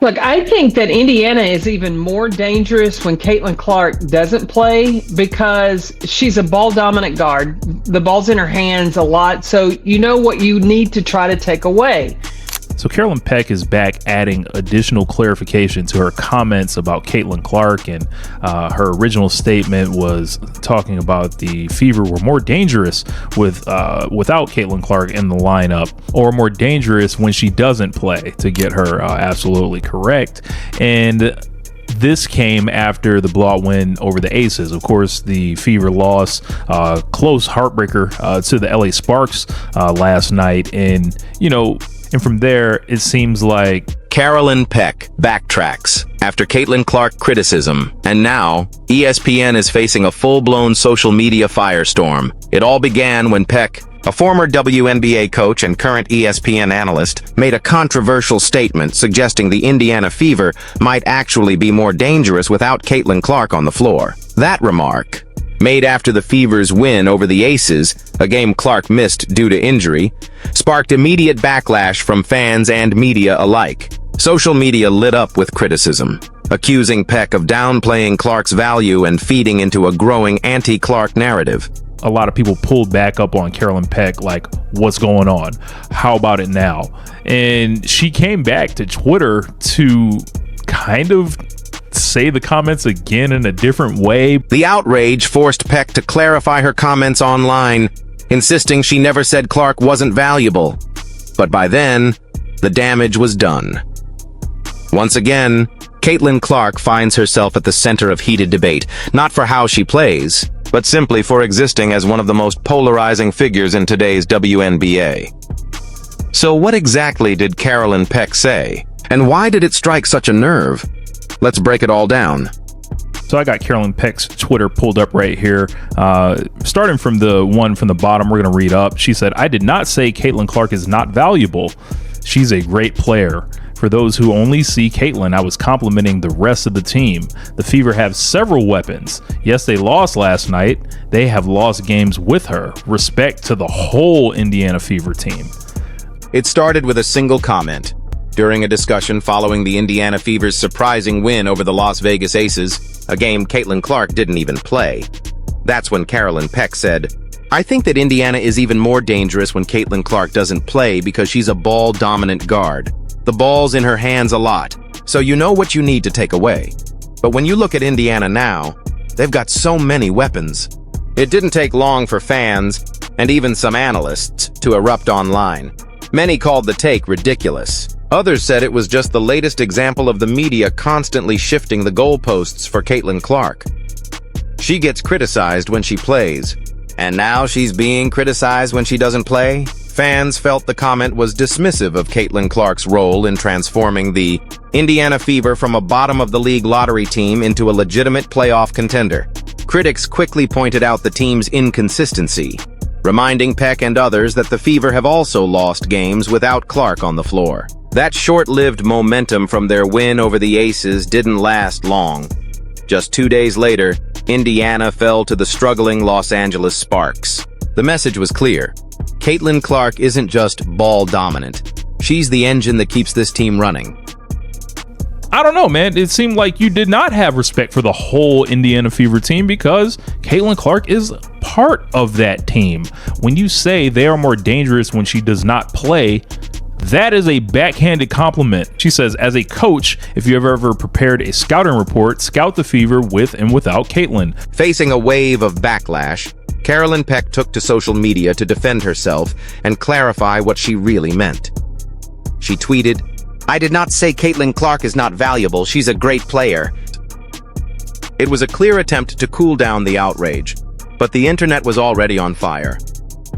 Look, I think that Indiana is even more dangerous when Caitlin Clark doesn't play because she's a ball dominant guard. The ball's in her hands a lot, so you know what you need to try to take away. So Carolyn Peck is back adding additional clarification to her comments about Caitlin Clark, and her original statement was talking about the Fever were more dangerous without Caitlin Clark in the lineup, or more dangerous when she doesn't play, to get her absolutely correct. And this came after the blowout win over the Aces. Of course, the Fever loss, close heartbreaker to the LA Sparks last night, and from there, it seems like Carolyn Peck backtracks after Caitlin Clark criticism, and now ESPN is facing a full-blown social media firestorm. It all began when Peck, a former WNBA coach and current ESPN analyst, made a controversial statement suggesting the Indiana Fever might actually be more dangerous without Caitlin Clark on the floor. That remark, made after the Fever's win over the Aces, a game Clark missed due to injury, sparked immediate backlash from fans and media alike. Social media lit up with criticism, accusing Peck of downplaying Clark's value and feeding into a growing anti-Clark narrative. A lot of people pulled back up on Carolyn Peck, like, what's going on? How about it now? And she came back to Twitter to kind of say the comments again in a different way. The outrage forced Peck to clarify her comments online, insisting she never said Clark wasn't valuable. But by then, the damage was done. Once again, Caitlin Clark finds herself at the center of heated debate, not for how she plays, but simply for existing as one of the most polarizing figures in today's WNBA. So what exactly did Carolyn Peck say? And why did it strike such a nerve? Let's break it all down. So I got Carolyn Peck's Twitter pulled up right here. Starting from the one from the bottom, we're going to read up. She said, "I did not say Caitlin Clark is not valuable. She's a great player. For those who only see Caitlin, I was complimenting the rest of the team. The Fever have several weapons. Yes, they lost last night. They have lost games with her. Respect to the whole Indiana Fever team." It started with a single comment. During a discussion following the Indiana Fever's surprising win over the Las Vegas Aces, a game Caitlin Clark didn't even play. That's when Carolyn Peck said, "I think that Indiana is even more dangerous when Caitlin Clark doesn't play because she's a ball-dominant guard. The ball's in her hands a lot, so you know what you need to take away. But when you look at Indiana now, they've got so many weapons." It didn't take long for fans, and even some analysts, to erupt online. Many called the take ridiculous. Others said it was just the latest example of the media constantly shifting the goalposts for Caitlin Clark. She gets criticized when she plays, and now she's being criticized when she doesn't play? Fans felt the comment was dismissive of Caitlin Clark's role in transforming the Indiana Fever from a bottom-of-the-league lottery team into a legitimate playoff contender. Critics quickly pointed out the team's inconsistency, reminding Peck and others that the Fever have also lost games without Clark on the floor. That short-lived momentum from their win over the Aces didn't last long. Just 2 days later, Indiana fell to the struggling Los Angeles Sparks. The message was clear. Caitlin Clark isn't just ball dominant. She's the engine that keeps this team running. I don't know, man. It seemed like you did not have respect for the whole Indiana Fever team because Caitlin Clark is part of that team. When you say they are more dangerous when she does not play, that is a backhanded compliment. She says, "As a coach, if you have ever prepared a scouting report, scout the Fever with and without Caitlin." Facing a wave of backlash, Carolyn Peck took to social media to defend herself and clarify what she really meant. She tweeted, "I did not say Caitlin Clark is not valuable. She's a great player." It was a clear attempt to cool down the outrage, but the internet was already on fire.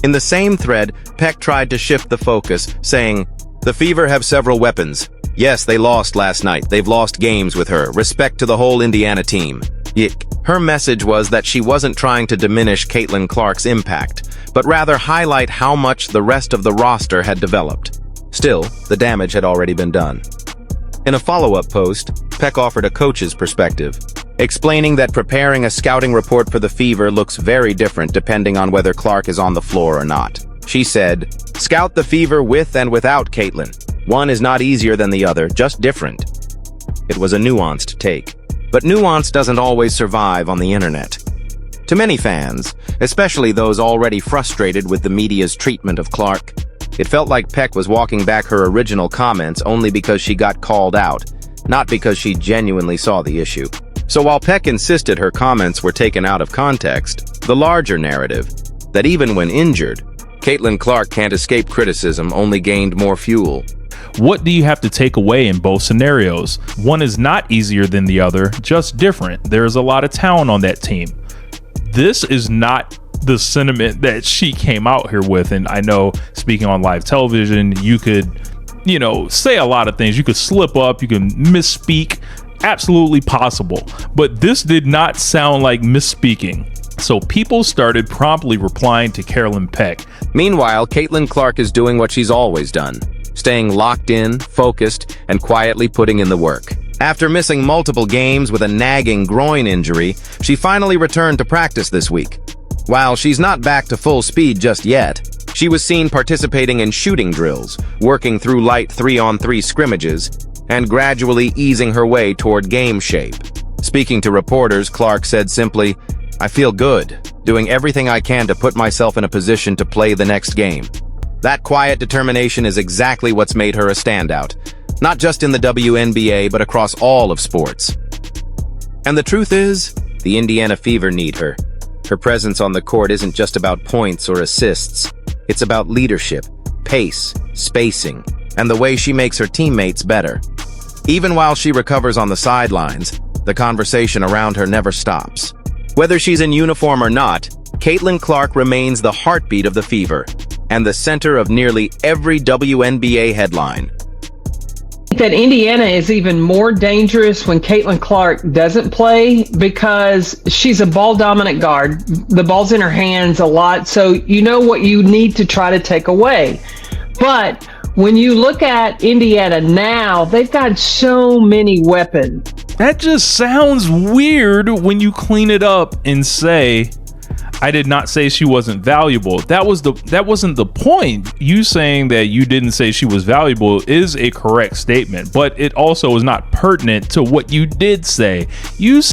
In the same thread, Peck tried to shift the focus, saying, "The Fever have several weapons. Yes, they lost last night. They've lost games with her. Respect to the whole Indiana team." Yick. Her message was that she wasn't trying to diminish Caitlin Clark's impact, but rather highlight how much the rest of the roster had developed. Still, the damage had already been done. In a follow-up post, Peck offered a coach's perspective, explaining that preparing a scouting report for the Fever looks very different depending on whether Clark is on the floor or not. She said, "Scout the Fever with and without Caitlin. One is not easier than the other, just different. It was a nuanced take. But nuance doesn't always survive on the internet. To many fans, especially those already frustrated with the media's treatment of Clark, it felt like Peck was walking back her original comments only because she got called out, not because she genuinely saw the issue. So while Peck insisted her comments were taken out of context, the larger narrative, that even when injured, Caitlin Clark can't escape criticism, only gained more fuel. What do you have to take away in both scenarios? One is not easier than the other, just different. There's a lot of talent on that team. This is not the sentiment that she came out here with. And I know, speaking on live television, you could, say a lot of things. You could slip up, you can misspeak, absolutely possible. But this did not sound like misspeaking. So people started promptly replying to Carolyn Peck. Meanwhile, Caitlin Clark is doing what she's always done, staying locked in, focused, and quietly putting in the work. After missing multiple games with a nagging groin injury, she finally returned to practice this week. While she's not back to full speed just yet, she was seen participating in shooting drills, working through light 3-on-3 scrimmages, and gradually easing her way toward game shape. Speaking to reporters, Clark said simply, "I feel good, doing everything I can to put myself in a position to play the next game." That quiet determination is exactly what's made her a standout, not just in the WNBA, but across all of sports. And the truth is, the Indiana Fever need her. Her presence on the court isn't just about points or assists. It's about leadership, pace, spacing, and the way she makes her teammates better. Even while she recovers on the sidelines, the conversation around her never stops. Whether she's in uniform or not, Caitlin Clark remains the heartbeat of the Fever and the center of nearly every WNBA headline. That Indiana is even more dangerous when Caitlin Clark doesn't play because she's a ball-dominant guard. The ball's in her hands a lot, so you know what you need to try to take away. But when you look at Indiana now, they've got so many weapons. That just sounds weird when you clean it up and say, I did not say she wasn't valuable. That wasn't the point. You saying that you didn't say she was valuable is a correct statement, but it also is not pertinent to what you did say.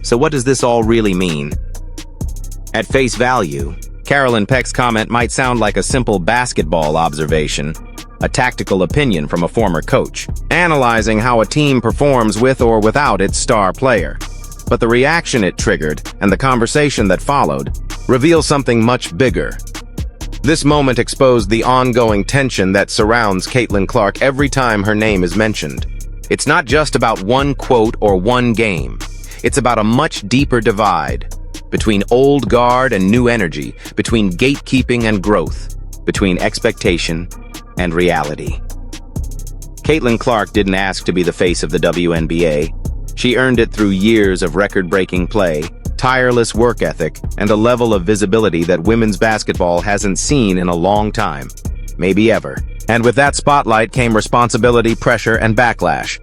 So what does this all really mean? At face value, Carolyn Peck's comment might sound like a simple basketball observation, a tactical opinion from a former coach, analyzing how a team performs with or without its star player. But the reaction it triggered, and the conversation that followed, reveal something much bigger. This moment exposed the ongoing tension that surrounds Caitlin Clark every time her name is mentioned. It's not just about one quote or one game. It's about a much deeper divide between old guard and new energy, between gatekeeping and growth, between expectation and reality. Caitlin Clark didn't ask to be the face of the WNBA. She earned it through years of record-breaking play, tireless work ethic, and a level of visibility that women's basketball hasn't seen in a long time, maybe ever. And with that spotlight came responsibility, pressure, and backlash.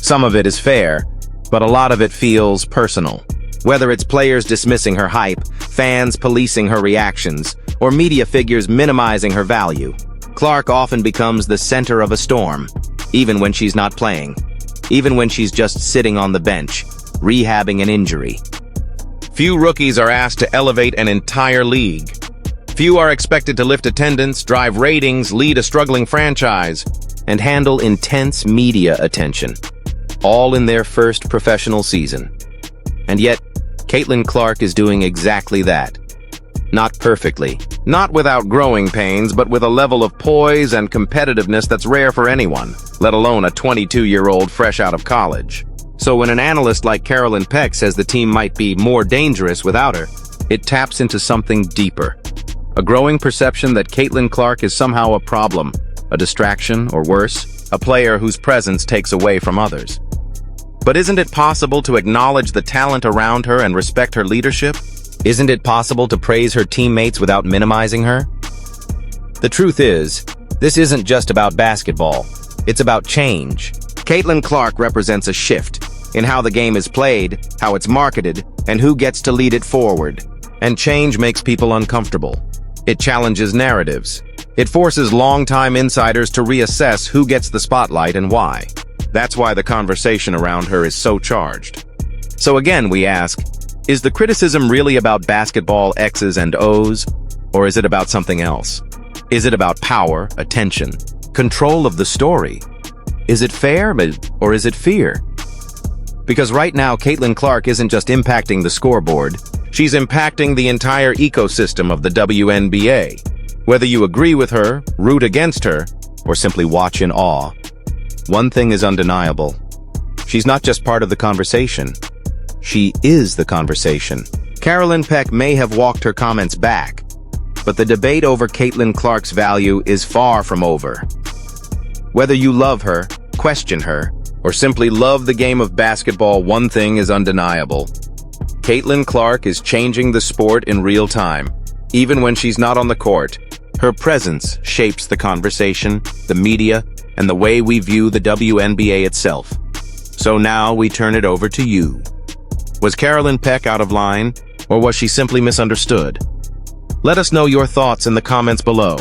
Some of it is fair, but a lot of it feels personal. Whether it's players dismissing her hype, fans policing her reactions, or media figures minimizing her value, Clark often becomes the center of a storm, even when she's not playing, even when she's just sitting on the bench, rehabbing an injury. Few rookies are asked to elevate an entire league. Few are expected to lift attendance, drive ratings, lead a struggling franchise, and handle intense media attention, all in their first professional season. And yet, Caitlin Clark is doing exactly that. Not perfectly, not without growing pains, but with a level of poise and competitiveness that's rare for anyone, let alone a 22-year-old fresh out of college. So when an analyst like Carolyn Peck says the team might be more dangerous without her, it taps into something deeper. A growing perception that Caitlin Clark is somehow a problem, a distraction, or worse, a player whose presence takes away from others. But isn't it possible to acknowledge the talent around her and respect her leadership? Isn't it possible to praise her teammates without minimizing her? The truth is, this isn't just about basketball. It's about change. Caitlin Clark represents a shift in how the game is played, how it's marketed, and who gets to lead it forward. And change makes people uncomfortable. It challenges narratives. It forces longtime insiders to reassess who gets the spotlight and why. That's why the conversation around her is so charged. So again, we ask, is the criticism really about basketball X's and O's, or is it about something else? Is it about power, attention, control of the story? Is it fair, or is it fear? Because right now, Caitlin Clark isn't just impacting the scoreboard, she's impacting the entire ecosystem of the WNBA. Whether you agree with her, root against her, or simply watch in awe, one thing is undeniable. She's not just part of the conversation. She is the conversation. Carolyn Peck may have walked her comments back, but the debate over Caitlin Clark's value is far from over. Whether you love her, question her, or simply love the game of basketball, one thing is undeniable. Caitlin Clark is changing the sport in real time. Even when she's not on the court, her presence shapes the conversation, the media, and the way we view the WNBA itself. So now we turn it over to you. Was Carolyn Peck out of line, or was she simply misunderstood? Let us know your thoughts in the comments below.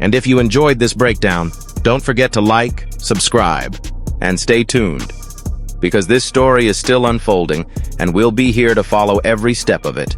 And if you enjoyed this breakdown, don't forget to like, subscribe, and stay tuned, because this story is still unfolding, and we'll be here to follow every step of it.